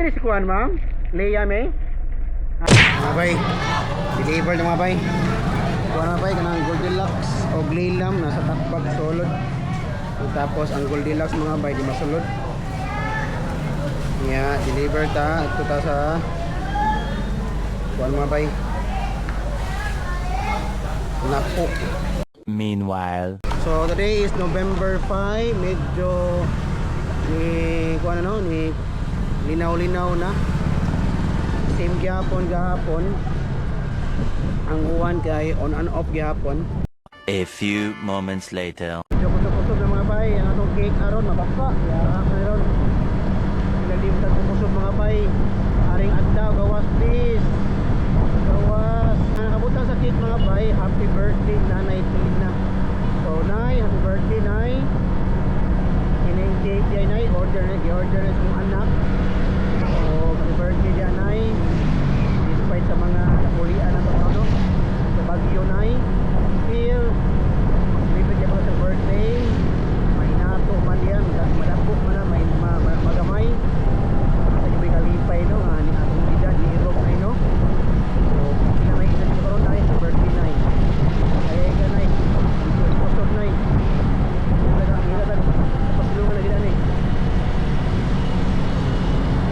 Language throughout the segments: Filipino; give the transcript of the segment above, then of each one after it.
Nadiri si Kuan, ma'am? Leia May? Mga bay, deliver na mga bay. Kuan mga bay, kanang Goldilocks o Glaylam nasa takbag solod. Tapos ang Goldilocks mga bay di masulod. Yeah, deliver ta. Ito ta sa kuan mga bay. Napo. Meanwhile, so today is November 5. Medyo kuan ano ni linaw-linaw na. Same gihapon gahapon. Ang uwan kay on and off gihapon. a few moments later. Kusog-kusog na mga bay. Ang atong cake aron mabasa. Yara ka ron. Pinalimtan kumusog mga bay. Aring adlaw gawas please. Gawas. Ang nakabutan sa cake mga bay. Happy birthday Nanay Tina. So Nay, happy birthday Nay. Kining cake yan Nay. Order na mong anak. So happy birthday yan Nay. Despite sa mga napulian na ano sa Baguio Nay. Still bibig ako sa birthday. May nato man yan. Malapok man na. May magamay. Sa gabi kalipay no. Ni atong ida ni Rob ay no. So kinamay isa ko ron Nay sa birthday Nay. Kaya ka Nay. Kusog Nay. Hilatan. Pasulungan na gila Nay.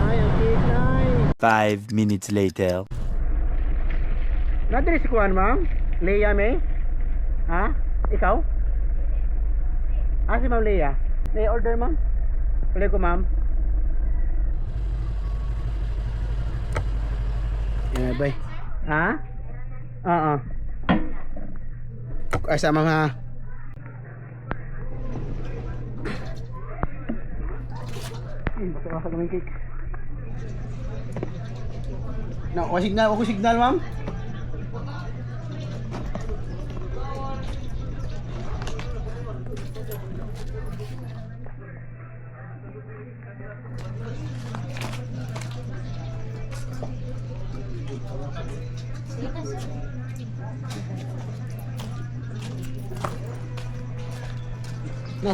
Nay ang cake Nay. 5 minutes later. Nadiri si Kuan, ma'am? Leia May? Ha? Ikaw? Si Ma'am Leia. May order, ma'am? Pwede ko, ma'am. Yeah, bay. Ha? Oo. Ay, sa mga... Basta ka kaming cake. Ako signal, ma'am?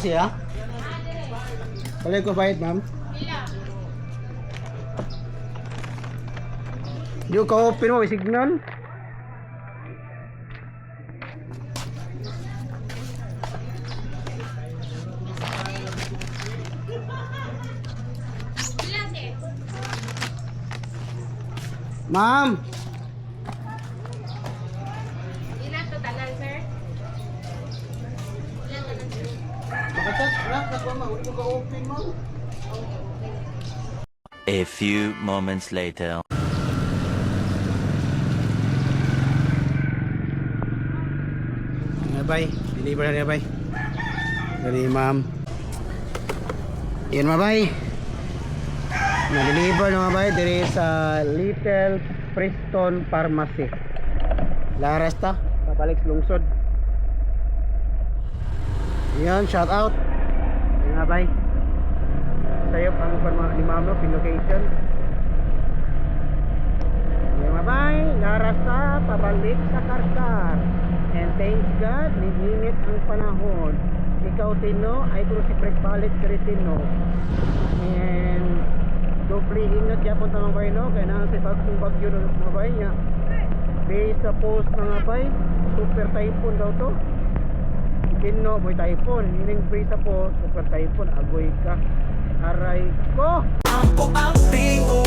Siya? Balik ko bayad, ma'am. Yung ka-open mo, may signal. Ma'am! Ilan totalan, sir? Ilan totalan, sir? Makatas, nakuha ma. Uli ko ka-open, ma'am. A few moments later. Bay, deliver na bay. Dari ma'am. Yan mga bay. Na-deliver na mga bay diri sa Little Preston Pharmacy. Laras ta, papalik lungsod. Yan, shout out. Yan mga bay. Sayop ang ni ma'am no, pin location. Yan mga bay, laras ta, pabalik sa Karkar. And thanks God, nag-init ang panahon. Ikaw Tino, ay kung si Fred Palit kay Tino. And doble ingat yapon tamang bay no, kaya na sa bagyo ng mga bay niya. Based sa post mga bay, super typhoon daw to. Tino, boy typhoon. Meaning based sa post, super typhoon, agoy ka. Aray ko! Ako ang pingo